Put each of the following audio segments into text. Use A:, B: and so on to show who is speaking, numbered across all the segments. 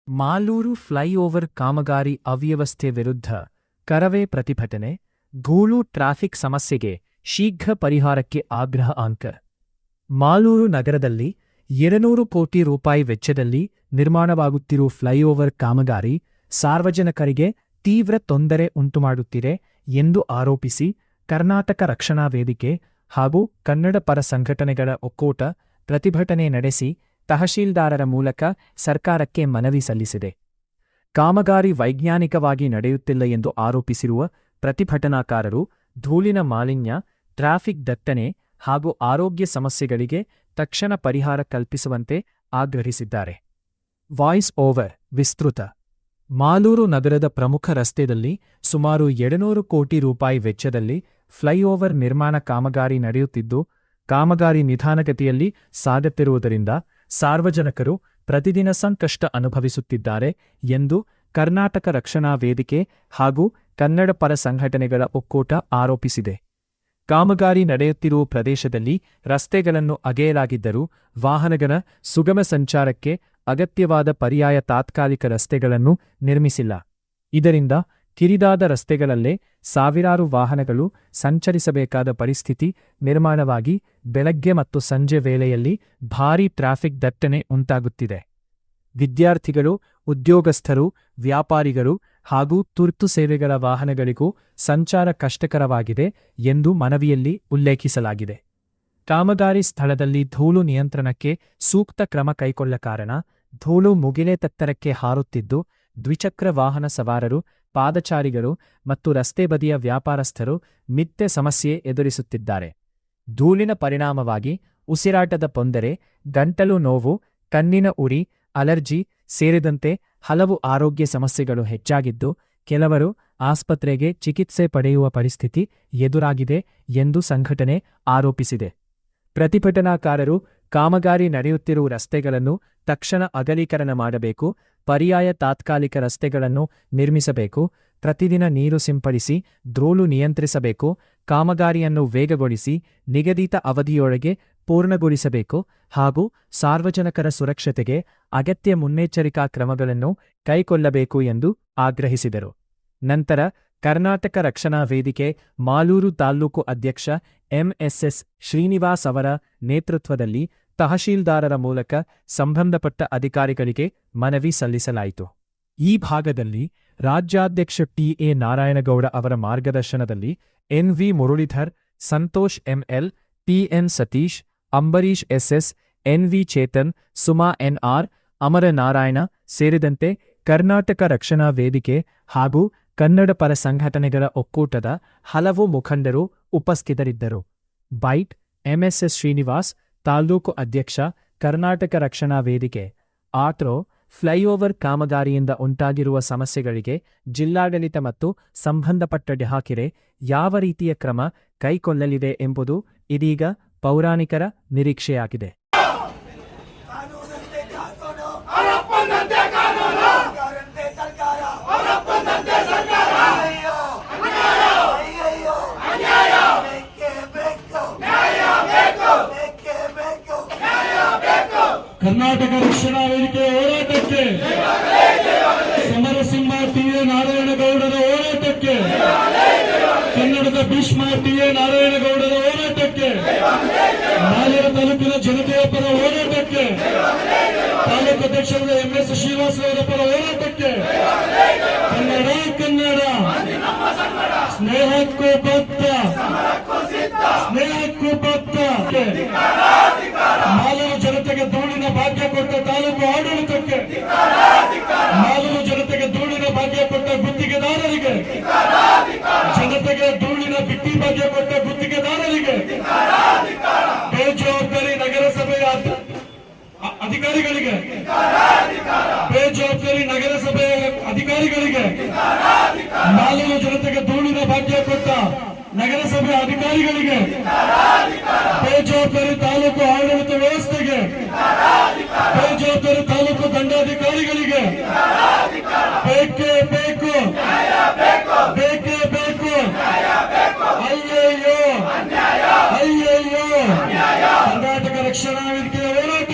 A: Malur flyover ಕಾಮಗಾರಿ ಅವ್ಯವಸ್ಥೆ ವಿರುದ್ಧ ಕರವೇ ಪ್ರತಿಭಟನೆ, ಗೂಳು ಟ್ರಾಫಿಕ್ ಸಮಸ್ಯೆಗೆ ಶೀಘ್ರ ಪರಿಹಾರಕ್ಕೆ ಆಗ್ರಹ. ಮಾಲೂರು ನಗರದಲ್ಲಿ 200 ಕೋಟಿ ರೂಪಾಯಿ ವೆಚ್ಚದಲ್ಲಿ ನಿರ್ಮಾಣವಾಗುತ್ತಿರುವ ಫ್ಲೈಓವರ್ ಕಾಮಗಾರಿ ಸಾರ್ವಜನಿಕರಿಗೆ ತೀವ್ರ ತೊಂದರೆ ಉಂಟುಮಾಡುತ್ತಿದೆ ಎಂದು ಆರೋಪಿಸಿ ಕರ್ನಾಟಕ ರಕ್ಷಣಾ ವೇದಿಕೆ ಹಾಗೂ ಕನ್ನಡ ಪರ ಸಂಘಟನೆಗಳ ಒಕ್ಕೂಟ ಪ್ರತಿಭಟನೆ ನಡೆಸಿ ತಹಶೀಲ್ದಾರರ ಮೂಲಕ ಸರ್ಕಾರಕ್ಕೆ ಮನವಿ ಸಲ್ಲಿಸಿದೆ. ಕಾಮಗಾರಿ ವೈಜ್ಞಾನಿಕವಾಗಿ ನಡೆಯುತ್ತಿಲ್ಲ ಎಂದು ಆರೋಪಿಸಿರುವ ಪ್ರತಿಭಟನಾಕಾರರು ಧೂಳಿನ ಮಾಲಿನ್ಯ, ಟ್ರಾಫಿಕ್ ದಟ್ಟಣೆ ಹಾಗೂ ಆರೋಗ್ಯ ಸಮಸ್ಯೆಗಳಿಗೆ ತಕ್ಷಣ ಪರಿಹಾರ ಕಲ್ಪಿಸುವಂತೆ ಆಗ್ರಹಿಸಿದ್ದಾರೆ. ವಾಯ್ಸ್ ಓವರ್ ವಿಸ್ತೃತ. ಮಾಲೂರು ನಗರದ ಪ್ರಮುಖ ರಸ್ತೆಯಲ್ಲಿ ಸುಮಾರು 200 ಕೋಟಿ ರೂಪಾಯಿ ವೆಚ್ಚದಲ್ಲಿ ಫ್ಲೈಓವರ್ ನಿರ್ಮಾಣ ಕಾಮಗಾರಿ ನಡೆಯುತ್ತಿದ್ದು, ಕಾಮಗಾರಿ ನಿಧಾನಗತಿಯಲ್ಲಿ ಸಾಗುತ್ತಿರುವುದರಿಂದ ಸಾರ್ವಜನಿಕರು ಪ್ರತಿದಿನ ಸಂಕಷ್ಟ ಅನುಭವಿಸುತ್ತಿದ್ದಾರೆ ಎಂದು ಕರ್ನಾಟಕ ರಕ್ಷಣಾ ವೇದಿಕೆ ಹಾಗೂ ಕನ್ನಡ ಪರ ಸಂಘಟನೆಗಳ ಒಕ್ಕೂಟ ಆರೋಪಿಸಿದೆ. ಕಾಮಗಾರಿ ನಡೆಯುತ್ತಿರುವ ಪ್ರದೇಶದಲ್ಲಿ ರಸ್ತೆಗಳನ್ನು ಅಗೆಯಲಾಗಿದ್ದರೂ ವಾಹನಗಳ ಸುಗಮ ಸಂಚಾರಕ್ಕೆ ಅಗತ್ಯವಾದ ಪರ್ಯಾಯ ತಾತ್ಕಾಲಿಕ ರಸ್ತೆಗಳನ್ನು ನಿರ್ಮಿಸಿಲ್ಲ. ಇದರಿಂದ ಕಿರಿದಾದ ರಸ್ತೆಗಳಲ್ಲೇ ಸಾವಿರಾರು ವಾಹನಗಳು ಸಂಚರಿಸಬೇಕಾದ ಪರಿಸ್ಥಿತಿ ನಿರ್ಮಾಣವಾಗಿ ಬೆಳಗ್ಗೆ ಮತ್ತು ಸಂಜೆ ವೇಳೆಯಲ್ಲಿ ಭಾರೀ ಟ್ರಾಫಿಕ್ ದಟ್ಟಣೆ ಉಂಟಾಗುತ್ತಿದೆ. ವಿದ್ಯಾರ್ಥಿಗಳು, ಉದ್ಯೋಗಸ್ಥರು, ವ್ಯಾಪಾರಿಗಳು ಹಾಗೂ ತುರ್ತು ಸೇವೆಗಳ ವಾಹನಗಳಿಗೂ ಸಂಚಾರ ಕಷ್ಟಕರವಾಗಿದೆ ಎಂದು ಮನವಿಯಲ್ಲಿ ಉಲ್ಲೇಖಿಸಲಾಗಿದೆ. ಕಾಮಗಾರಿ ಸ್ಥಳದಲ್ಲಿ ಧೂಳು ನಿಯಂತ್ರಣಕ್ಕೆ ಸೂಕ್ತ ಕ್ರಮ ಕೈಗೊಳ್ಳ ಕಾರಣ ಧೂಳು ಮುಗಿಲೆ ತತ್ತರಕ್ಕೆ ಹಾರುತ್ತಿದ್ದು, ದ್ವಿಚಕ್ರ ವಾಹನ ಸವಾರರು, ಪಾದಚಾರಿಗಳು ಮತ್ತು ರಸ್ತೆ ಬದಿಯ ವ್ಯಾಪಾರಸ್ಥರು ನಿತ್ಯ ಸಮಸ್ಯೆ ಎದುರಿಸುತ್ತಿದ್ದಾರೆ. ಧೂಳಿನ ಪರಿಣಾಮವಾಗಿ ಉಸಿರಾಟದ ತೊಂದರೆ, ಗಂಟಲು ನೋವು, ಕಣ್ಣಿನ ಉರಿ, ಅಲರ್ಜಿ ಸೇರಿದಂತೆ ಹಲವು ಆರೋಗ್ಯ ಸಮಸ್ಯೆಗಳು ಹೆಚ್ಚಾಗಿದ್ದು, ಕೆಲವರು ಆಸ್ಪತ್ರೆಗೆ ಚಿಕಿತ್ಸೆ ಪಡೆಯುವ ಪರಿಸ್ಥಿತಿ ಎದುರಾಗಿದೆ ಎಂದು ಸಂಘಟನೆ ಆರೋಪಿಸಿದೆ. ಪ್ರತಿಭಟನಾಕಾರರು ಕಾಮಗಾರಿ ನಡೆಯುತ್ತಿರುವ ರಸ್ತೆಗಳನ್ನು ತಕ್ಷಣ ಅಗಲೀಕರಣ ಮಾಡಬೇಕು, ಪರ್ಯಾಯ ತಾತ್ಕಾಲಿಕ ರಸ್ತೆಗಳನ್ನು ನಿರ್ಮಿಸಬೇಕು, ಪ್ರತಿದಿನ ನೀರು ಸಿಂಪಡಿಸಿ ಧೂಳು ನಿಯಂತ್ರಿಸಬೇಕು, ಕಾಮಗಾರಿಯನ್ನು ವೇಗಗೊಳಿಸಿ ನಿಗದಿತ ಅವಧಿಯೊಳಗೆ ಪೂರ್ಣಗೊಳಿಸಬೇಕು ಹಾಗೂ ಸಾರ್ವಜನಿಕರ ಸುರಕ್ಷತೆಗೆ ಅಗತ್ಯ ಮುನ್ನೆಚ್ಚರಿಕಾ ಕ್ರಮಗಳನ್ನು ಕೈಗೊಳ್ಳಬೇಕು ಎಂದು ಆಗ್ರಹಿಸಿದರು. ನಂತರ ಕರ್ನಾಟಕ ರಕ್ಷಣಾ ವೇದಿಕೆ ಮಾಲೂರು ತಾಲ್ಲೂಕು ಅಧ್ಯಕ್ಷ ಎಂಎಸ್ಎಸ್ ಶ್ರೀನಿವಾಸ್ ಅವರ ನೇತೃತ್ವದಲ್ಲಿ ತಹಶೀಲ್ದಾರರ ಮೂಲಕ ಸಂಬಂಧಪಟ್ಟ ಅಧಿಕಾರಿಗಳಿಗೆ ಮನವಿ ಸಲ್ಲಿಸಲಾಯಿತು. ಈ ಭಾಗದಲ್ಲಿ ರಾಜ್ಯಾಧ್ಯಕ್ಷ ಟಿಎ ನಾರಾಯಣಗೌಡ ಅವರ ಮಾರ್ಗದರ್ಶನದಲ್ಲಿ N V Muralidhar, Santosh M L, T N Satish, Ambareesh S S, N V Chetan, Suma N R, Amaranarayana ಸೇರಿದಂತೆ ಕರ್ನಾಟಕ ರಕ್ಷಣಾ ವೇದಿಕೆ ಹಾಗೂ ಕನ್ನಡ ಪರ ಸಂಘಟನೆಗಳ ಒಕ್ಕೂಟದ ಹಲವು ಮುಖಂಡರು ಉಪಸ್ಥಿತರಿದ್ದರು. ಬೈಟ್ ಎಂಎಸ್ಎಸ್ ಶ್ರೀನಿವಾಸ್, ತಾಲ್ಲೂಕು ಅಧ್ಯಕ್ಷ, ಕರ್ನಾಟಕ ರಕ್ಷಣಾ ವೇದಿಕೆ. ಆಟ್ರೋ ಫ್ಲೈಓವರ್ ಕಾಮಗಾರಿಯಿಂದ ಉಂಟಾಗಿರುವ ಸಮಸ್ಯೆಗಳಿಗೆ ಜಿಲ್ಲಾಡಳಿತ ಮತ್ತು ಸಂಬಂಧಪಟ್ಟ ಇಲಾಖೆ ಯಾವ ರೀತಿಯ ಕ್ರಮ ಕೈಗೊಳ್ಳಲಿದೆ ಎಂಬುದು ಇದೀಗ ಪೌರಾಣಿಕರ ನಿರೀಕ್ಷೆಯಾಗಿದೆ.
B: ಕರ್ನಾಟಕ ರಕ್ಷಣಾ ವೇದಿಕೆ ಹೋರಾಟಕ್ಕೆ, ಸಮರಸಿಂಹ ಟಿಎ ನಾರಾಯಣಗೌಡರ ಹೋರಾಟಕ್ಕೆ, ಕನ್ನಡದ ಭೀಷ್ಮ ಟಿಎ ನಾರಾಯಣಗೌಡರ ಹೋರಾಟಕ್ಕೆ, ಮಾಲೂರು ತಾಲೂಕಿನ ಜನತೆಯ ಪರ ಹೋರಾಟಕ್ಕೆ, ತಾಲೂಕು ಅಧ್ಯಕ್ಷರಾದ ಎಂಎಸ್ ಶ್ರೀನಿವಾಸ್ ಅವರ ಪರ ಹೋರಾಟಕ್ಕೆ, ಕನ್ನಡ ಕನ್ನಡ ಸ್ನೇಹಕ್ಕೂ ಬದ್ಧ, ಸ್ನೇಹಕ್ಕೂ ಬದ್ಧ. ಮಾಲೂರು ಜನತೆಗೆ ಧೂಳಿನ ಭಾಗ್ಯ ಕೊಟ್ಟ ತಾಲೂಕು ಆಡಳಿತಕ್ಕೆ, ಮಾಲೂರು ಜನತೆಗೆ ಧೂಳಿನ ಭಾಗ್ಯ ಕೊಟ್ಟ ಗುತ್ತಿಗೆದಾರರಿಗೆ, ಜನತೆಗೆ ಧೂಳಿನ ಬಿಟ್ಟಿ ಭಾಗ್ಯ ಕೊಟ್ಟ ಗುತ್ತಿಗೆದಾರರಿಗೆ, ಬೇಜವಾಬ್ದಾರಿ ನಗರಸಭೆಯ ಅಧಿಕಾರಿಗಳಿಗೆ, ಬೇಜವಾಬ್ದಾರಿ ನಗರಸಭೆಯ ಅಧಿಕಾರಿಗಳಿಗೆ, ಮಾಲೂರು ಜನತೆಗೆ ಧೂಳಿನ ಭಾಗ್ಯ ಕೊಟ್ಟ ನಗರಸಭೆ ಅಧಿಕಾರಿಗಳಿಗೆ, ಬೇಜವಾಬ್ದಾರಿ ತಾಲೂಕು ಆಡಳಿತ ವ್ಯವಸ್ಥೆಗೆ, ಬೇಜವಾಬ್ದಾರಿ ತಾಲೂಕು ದಂಡಾಧಿಕಾರಿಗಳಿಗೆ ಬೇಕೇ ಬೇಕು, ಬೇಕೇ ಬೇಕು. ಅಯ್ಯಯ್ಯೋ, ಅಯ್ಯಯ್ಯೋ. ಕರ್ನಾಟಕ ರಕ್ಷಣಾ ವೇದಿಕೆಯ ಹೋರಾಟ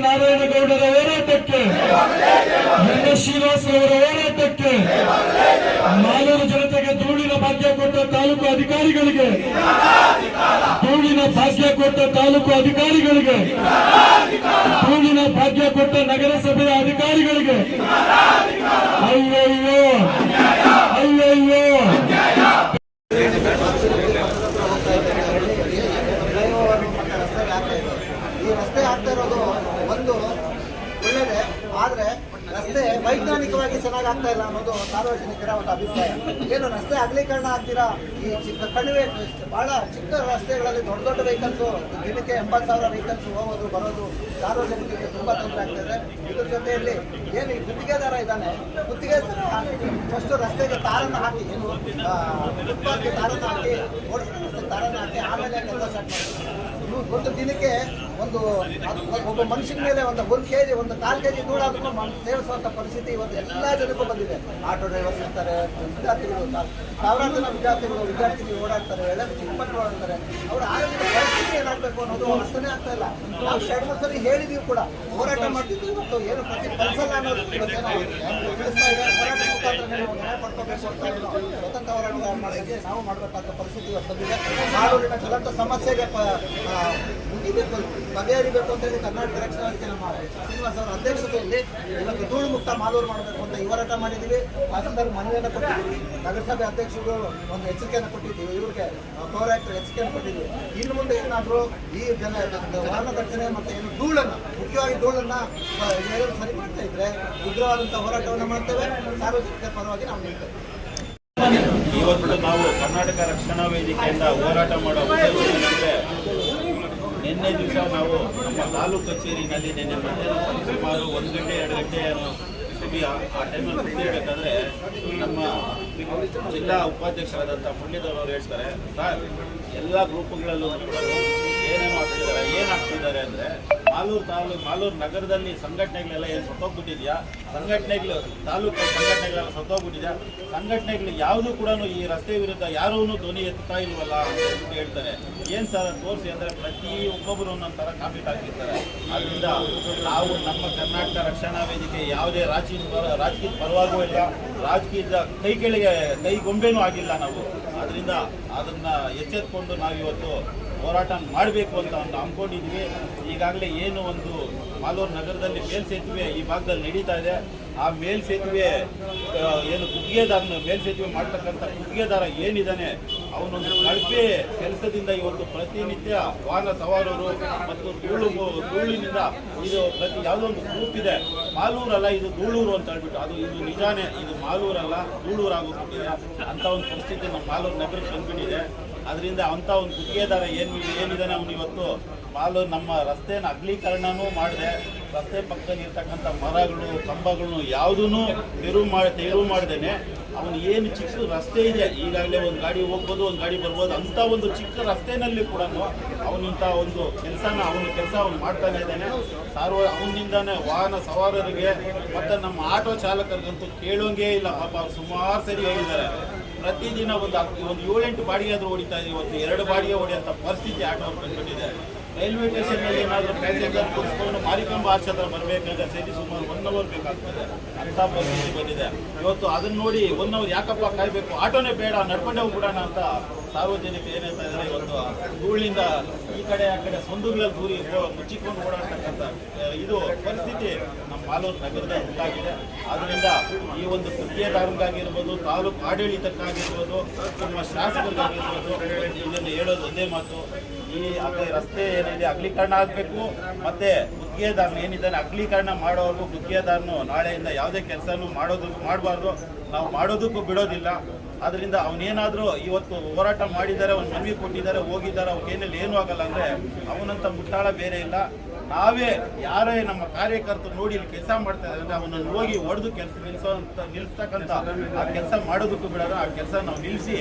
B: ನಾರಾಯಣಗೌಡರ ಹೋರಾಟಕ್ಕೆ, ಶ್ರೀನಿವಾಸ್ ಅವರ ಹೋರಾಟಕ್ಕೆ, ಮಾಲೂರು ಜನತೆಗೆ ಧೂಳಿನ ಭಾಗ್ಯ ಕೊಟ್ಟ ತಾಲೂಕು ಅಧಿಕಾರಿಗಳಿಗೆ, ಧೂಳಿನ ಭಾಗ್ಯ ಕೊಟ್ಟ ತಾಲೂಕು ಅಧಿಕಾರಿಗಳಿಗೆ, ಧೂಳಿನ ಭಾಗ್ಯ ಕೊಟ್ಟ ನಗರಸಭೆಯ ಅಧಿಕಾರಿಗಳಿಗೆ ಅಯ್ಯಯ್ಯೋ ಅಯ್ಯಯ್ಯೋ.
C: ಈ ರಸ್ತೆ ಆಗ್ತಾ ಇರೋದು ಒಂದು ಒಳ್ಳೆಯದೇ, ಆದರೆ ರಸ್ತೆ ವೈಜ್ಞಾನಿಕವಾಗಿ ಚೆನ್ನಾಗಿ ಆಗ್ತಾ ಇಲ್ಲ ಅನ್ನೋದು ಸಾರ್ವಜನಿಕರ ಒಂದು ಅಭಿಪ್ರಾಯ. ಏನು ರಸ್ತೆ ಅಗಲೀಕರಣ ಆಗ್ತೀರಾ, ಈ ಚಿಕ್ಕ ಕಣಿವೆ ಬಹಳ ಚಿಕ್ಕ ರಸ್ತೆಗಳಲ್ಲಿ ದೊಡ್ಡ ದೊಡ್ಡ ವೆಹಿಕಲ್ಸು ದಿನಕ್ಕೆ 80,000 ವೆಹಿಕಲ್ಸ್ ಹೋಗೋದು ಬರೋದು ಸಾರ್ವಜನಿಕರಿಗೆ ತುಂಬ ತೊಂದರೆ ಆಗ್ತದೆ. ಇದ್ರ ಜೊತೆಯಲ್ಲಿ ಏನು ಈ ಗುತ್ತಿಗೆದಾರ ಇದ್ದಾನೆ, ಗುತ್ತಿಗೆದಾರ ಫಸ್ಟು ರಸ್ತೆಗೆ ತಾರನ್ನು ಹಾಕಿ, ಏನು ಫುಟ್ಪಾತ್ಗೆ ತಾರನ್ನು ಹಾಕಿ, ಓಡಿಸಿದ ರಸ್ತೆ ತಾರನ್ನು ಹಾಕಿ ಆಮೇಲೆ ಕೆಲಸ ಸ್ಟಾರ್ಟ್ ಮಾಡ್ತಾರೆ. ಒಂದು ದಿನಕ್ಕೆ ಒಬ್ಬ ಮನುಷ್ಯನ ಮೇಲೆ ಒಂದು kg, ಒಂದು 4 kg ದೂರಾದ್ರೂ ಸೇವಿಸುವಂಥ ಪರಿಸ್ಥಿತಿ ಇವತ್ತು ಎಲ್ಲ ಜನಕ್ಕೂ ಬಂದಿದೆ. ಆಟೋ ಡ್ರೈವರ್ಸ್ ಇರ್ತಾರೆ, ವಿದ್ಯಾರ್ಥಿಗಳು, ಸಾವಿರಾರು ಜನ ವಿದ್ಯಾರ್ಥಿಗಳು ಓಡಾಡ್ತಾರೆ, ಚಿಕ್ಕ ಮಕ್ಕಳು ಓಡಾಡ್ತಾರೆ. ಅವರ ಆರೋಗ್ಯದ ಪರಿಸ್ಥಿತಿ ಏನಾಗಬೇಕು ಅನ್ನೋದು ಅರ್ಥನೇ ಆಗ್ತಾ ಇಲ್ಲ. ನಾವು 2-3 ಸರಿ ಹೇಳಿದೀವಿ ಕೂಡ, ಹೋರಾಟ ಮಾಡ್ತಿದ್ವಿ. ಇವತ್ತು ಏನು ಪ್ರತಿ ಕಲಿಸಲ್ಲ ಅನ್ನೋದು ಇವತ್ತೇನೋ ತಿಳಿಸ್ತಾ ಇದೆ. ಹೋರಾಟ ಮುಖಾಂತರ ನೀವು ನ್ಯಾಯ ಪಡ್ಕೋಬೇಕು ಅಂತ ಏನು ಸ್ವತಂತ್ರ ಹೋರಾಟ ಮಾಡೋಕ್ಕೆ ನಾವು ಮಾಡಬೇಕಾದ ಪರಿಸ್ಥಿತಿ ಇವತ್ತು ಬಂದಿದೆ. ನಾಡೂರಿನ ಜ್ವಲಂತ ಸಮಸ್ಯೆಗೆ ಮುಗಿಬೇಕು, ಬಗೆಹರಿಬೇಕು ಅಂತ ಹೇಳಿ ಕರ್ನಾಟಕ ರಕ್ಷಣಾ ವೇದಿಕೆ ನಮ್ಮ ಶ್ರೀನಿವಾಸ್ ಅವರ ಅಧ್ಯಕ್ಷತೆಯಲ್ಲಿ ಇವತ್ತು ಧೂಳು ಮುಕ್ತ ಮಾಲೂರು ಮಾಡಬೇಕು ಅಂತ ಈ ಹೋರಾಟ ಮಾಡಿದ್ದೀವಿ. ತಹಸೀಲ್ದಾರ್ ಮನವಿಯನ್ನು ಕೊಟ್ಟಿದ್ದೀವಿ, ನಗರಸಭೆ ಅಧ್ಯಕ್ಷರು ಒಂದು ಎಚ್ಚರಿಕೆಯನ್ನು ಕೊಟ್ಟಿದ್ದೀವಿ, ಇವ್ರಿಗೆ ಪೌರಾಯುಕ್ತರು ಎಚ್ಚರಿಕೆಯನ್ನು ಕೊಟ್ಟಿದ್ದೀವಿ. ಇನ್ನು ಮುಂದೆ ಏನಾದರೂ ಈ ವಾಹನ ದಟ್ಟಣೆ ಮತ್ತು ಏನು ಧೂಳನ್ನು, ಮುಖ್ಯವಾಗಿ ಧೂಳನ್ನು ಏನಾದರೂ ಸರಿ ಮಾಡ್ತಾ ಇದ್ರೆ ಉಗ್ರವಾದಂಥ ಹೋರಾಟವನ್ನು ಮಾಡ್ತೇವೆ. ಸಾರ್ವಜನಿಕರ ಪರವಾಗಿ ನಾವು ನಿಲ್ತೇವೆ.
D: ಇವತ್ತು ನಾವು ಕರ್ನಾಟಕ ರಕ್ಷಣಾ ವೇದಿಕೆಯಿಂದ ಹೋರಾಟ ಮಾಡೋ ಉದ್ದೇಶ ಏನಂದರೆ, ನಿನ್ನೆ ದಿವಸ ನಾವು ನಮ್ಮ ತಾಲೂಕು ಕಚೇರಿನಲ್ಲಿ ನಿನ್ನೆ ಮಧ್ಯಾಹ್ನ ಸುಮಾರು 1 ಗಂಟೆ 2 ಗಂಟೆ ಆ ಟೈಮಲ್ಲಿ ಕೂತಿರ್ಬೇಕಾದ್ರೆ ನಮ್ಮ ಜಿಲ್ಲಾ ಉಪಾಧ್ಯಕ್ಷರಾದಂಥ ಪುಣ್ಯದವರು ಹೇಳ್ತಾರೆ, ಸರ್ ಎಲ್ಲ ಗ್ರೂಪ್ಗಳಲ್ಲೂ ಏನೇನು ಆಗ್ತಿದ್ದಾರೆ, ಏನಾಗ್ತಿದ್ದಾರೆ ಅಂದರೆ ಮಾಲೂರು ನಗರದಲ್ಲಿ ಸಂಘಟನೆಗಳೆಲ್ಲ ಏನು ಸತ್ತೋಗ್ಬಿಟ್ಟಿದೆಯಾ, ತಾಲೂಕು ಸಂಘಟನೆಗಳೆಲ್ಲ ಸತ್ತೋಗ್ಬಿಟ್ಟಿದೆಯಾ, ಸಂಘಟನೆಗಳು ಯಾವುದೂ ಕೂಡ ಈ ರಸ್ತೆ ವಿರುದ್ಧ ಯಾರೂ ಧ್ವನಿ ಎತ್ತಾ ಇಲ್ವಲ್ಲ ಅಂತ ಹೇಳ್ತಾರೆ. ಏನು ಸರ್ ತೋರಿಸಿ ಅಂದರೆ ಪ್ರತಿ ಒಬ್ಬೊಬ್ಬರು ಒಂದೊಂಥರ ಕಾಮೆಂಟ್ ಹಾಕಿರ್ತಾರೆ. ಅದರಿಂದ ನಾವು ನಮ್ಮ ಕರ್ನಾಟಕ ರಕ್ಷಣಾ ವೇದಿಕೆ ಯಾವುದೇ ರಾಜಕೀಯದ ಪರವಾಗೂ ಇಲ್ಲ, ರಾಜಕೀಯದ ಕೈಗೊಂಬೆನೂ ಆಗಿಲ್ಲ ನಾವು. ಅದರಿಂದ ಅದನ್ನು ಎಚ್ಚೆತ್ಕೊಂಡು ನಾವಿವತ್ತು ಹೋರಾಟ ಮಾಡಬೇಕು ಅಂತ ಒಂದು ಅಂದ್ಕೊಂಡಿದ್ವಿ. ಈಗಾಗಲೇ ಏನು ಒಂದು ಮಾಲೂರು ನಗರದಲ್ಲಿ ಮೇಲ್ಸೇತುವೆ ಈ ಭಾಗದಲ್ಲಿ ನಡೀತಾ ಇದೆ, ಆ ಮೇಲ್ಸೇತುವೆ ಏನು ಮೇಲ್ಸೇತುವೆ ಮಾಡ್ತಕ್ಕಂಥ ಗುತ್ತಿಗೆದಾರ ಏನಿದ್ದಾನೆ ಅವನೊಂದು ಕಳಪೆ ಕೆಲಸದಿಂದ ಇವತ್ತು ಪ್ರತಿನಿತ್ಯ ವಾಹನ ಸವಾರರು ಮತ್ತು ಧೂಳಿನಿಂದ ಇದು ಯಾವುದೋ ಒಂದು ಗ್ರೂಪ್ ಇದೆ, ಮಾಲೂರಲ್ಲ ಇದು ಧೂಳೂರು ಅಂತ ಹೇಳ್ಬಿಟ್ಟು, ಇದು ನಿಜಾನೇ, ಇದು ಮಾಲೂರಲ್ಲ ಧೂಳೂರು ಆಗೋಗ್ಬಿಟ್ಟಿದೆ. ಅಂಥ ಒಂದು ಪರಿಸ್ಥಿತಿ ನಮ್ಮ ಮಾಲೂರು ನಗರಕ್ಕೆ ಬಂದ್ಬಿಟ್ಟಿದೆ. ಅದರಿಂದ ಅಂಥ ಒಂದು ಗುತ್ತಿಗೆದಾರ ಏನಿದ್ದಾನೆ ಅವನು ಇವತ್ತು ನಮ್ಮ ರಸ್ತೆನ ಅಗಲೀಕರಣನೂ ಮಾಡಿದೆ, ರಸ್ತೆ ಪಕ್ಕದಲ್ಲಿ ಇರ್ತಕ್ಕಂಥ ಮರಗಳು ಕಂಬಗಳನ್ನು ಯಾವುದೂ ತೆರವು ಮಾಡ್ದೇನೆ ಅವನು ಏನು ಚಿಕ್ಕ ರಸ್ತೆ ಇದೆ, ಈಗಾಗಲೇ ಒಂದು ಗಾಡಿ ಹೋಗ್ಬೋದು, ಒಂದು ಗಾಡಿ ಬರ್ಬೋದು, ಅಂಥ ಒಂದು ಚಿಕ್ಕ ರಸ್ತೆನಲ್ಲಿ ಕೂಡ ಅವನಿಂಥ ಒಂದು ಕೆಲಸ ಮಾಡ್ತಾನೆ ಇದ್ದಾನೆ. ಅವನಿಂದಾನೆ ವಾಹನ ಸವಾರರಿಗೆ ಮತ್ತು ನಮ್ಮ ಆಟೋ ಚಾಲಕರಿಗಂತೂ ಕೇಳೋಂಗೇ ಇಲ್ಲ. ಪಾಪ ಸುಮಾರು ಸರಿ ಹೇಳಿದ್ದಾರೆ, ಪ್ರತಿದಿನ ಒಂದು 7-8 ಬಾಡಿಗೆ ಆದರೂ ಹೊಡಿತಾ ಇದೆ, ಇವತ್ತು 2 ಬಾಡಿಗೆ ಹೊಡೆಯುವಂಥ ಪರಿಸ್ಥಿತಿ ಆಟೋ ಬಂದ್ಬಿಟ್ಟಿದೆ. ರೈಲ್ವೆ ಸ್ಟೇಷನ್ನಲ್ಲಿ ಏನಾದರೂ ಪ್ಯಾಸೆಂಜರ್ ಕೂರಿಸ್ಕೊಂಡು ಮಾರಿಕಂಬ ಆಚೆ ಬರಬೇಕಾದ್ರೆ ಸರಿ ಸುಮಾರು 1 ಅವರ್ ಬೇಕಾಗ್ತದೆ, ಅಂಥ ಪರಿಸ್ಥಿತಿ ಬಂದಿದೆ. ಇವತ್ತು ಅದನ್ನು ನೋಡಿ 1 ಅವರ್ ಯಾಕಪ್ಪ ಕಾಯಬೇಕು, ಆಟೋನೇ ಬೇಡ, ನಡ್ಕೊಂಡೇ ಹೋಗ್ಬಿಡೋಣ ಅಂತ ಸಾರ್ವಜನಿಕ ಏನೇಳ್ತಾ ಇದ್ದಾರೆ. ಇವತ್ತು ಧೂಳಿನಿಂದ ಈ ಕಡೆ ಆ ಕಡೆ ಸಂದುಗಳಲ್ಲಿ ದೂರಿ ಮುಚ್ಚಿಕೊಂಡು ಓಡಾಡ್ತಕ್ಕಂಥ ಇದು ಪರಿಸ್ಥಿತಿ ನಮ್ಮ ಮಾಲೂರು ನಗರದಲ್ಲಿ ಉಂಟಾಗಿದೆ. ಆದ್ದರಿಂದ ಈ ಒಂದು ಗುತ್ತಿಗೆದಾರರಿಗಾಗಿರ್ಬೋದು, ತಾಲೂಕು ಆಡಳಿತಕ್ಕಾಗಿರ್ಬೋದು, ನಮ್ಮ ಶಾಸಕರಿಗಾಗಿರ್ಬೋದು, ಇದನ್ನು ಹೇಳೋದು ಒಂದೇ ಮಾತು, ಈ ರಸ್ತೆ ಏನಿದೆ ಅಗಲೀಕರಣ ಆಗಬೇಕು. ಮತ್ತು ಗುತ್ತಿಗೆದಾರನ ಏನಿದ್ದಾನೆ ಅಗಲೀಕರಣ ಮಾಡೋವರೆಗೂ ಗುತ್ತಿಗೆದಾರನು ನಾಳೆಯಿಂದ ಯಾವುದೇ ಕೆಲಸನೂ ಮಾಡಬಾರ್ದು, ನಾವು ಮಾಡೋದಕ್ಕೂ ಬಿಡೋದಿಲ್ಲ. ಅದರಿಂದ ಅವನೇನಾದರೂ ಇವತ್ತು ಹೋರಾಟ ಮಾಡಿದ್ದಾರೆ, ಒಂದು ಮನವಿ ಕೊಟ್ಟಿದ್ದಾರೆ, ಹೋಗಿದ್ದಾರೆ, ಅವ್ರಿಗೇನಲ್ಲಿ ಏನೂ ಆಗಲ್ಲ ಅಂದರೆ ಅವನಂತ ಮುಟ್ಟಾಳ ಬೇರೆ ಇಲ್ಲ. ನಾವೇ ಯಾರೇ ನಮ್ಮ ಕಾರ್ಯಕರ್ತರು ನೋಡಿ ಇಲ್ಲಿ ಕೆಲಸ ಮಾಡ್ತಾ ಇದ್ದಾರೆ ಅಂದರೆ ಅವನನ್ನು ಹೋಗಿ ಹೊಡೆದು ನಿಲ್ಲಿಸ್ತಕ್ಕಂಥ ಆ ಕೆಲಸ ಮಾಡೋದಕ್ಕೂ ಬಿಡೋದು, ಆ ಕೆಲಸ ನಾವು ನಿಲ್ಲಿಸಿ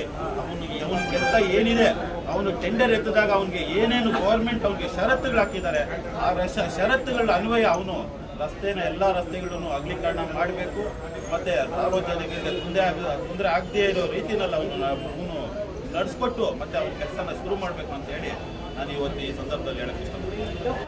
D: ಅವನ ಕೆಲಸ ಏನಿದೆ ಅವನು ಟೆಂಡರ್ ಎತ್ತಿದಾಗ ಅವನಿಗೆ ಏನೇನು ಗೌರ್ಮೆಂಟ್ ಅವನಿಗೆ ಷರತ್ತುಗಳು ಹಾಕಿದ್ದಾರೆ ಆ ಷರತ್ತುಗಳ ಅನ್ವಯ ಅವನು ಎಲ್ಲ ರಸ್ತೆಗಳನ್ನು ಅಗಲೀಕರಣ ಮಾಡಬೇಕು. ಮತ್ತು ಸಾರ್ವಜನಿಕರಿಗೆ ತೊಂದರೆ ಆಗದೇ ಇರೋ ರೀತಿಯಲ್ಲಿ ಅವನು ನಡೆಸ್ಕೊಟ್ಟು ಮತ್ತೆ ಅವ್ನ ಕೆಲಸನ ಶುರು ಮಾಡಬೇಕು ಅಂತ ಹೇಳಿ ನಾನು ಇವತ್ತು ಈ ಸಂದರ್ಭದಲ್ಲಿ ಹೇಳಕ್ಕೆ ಇಷ್ಟಪಡ್ತೀನಿ.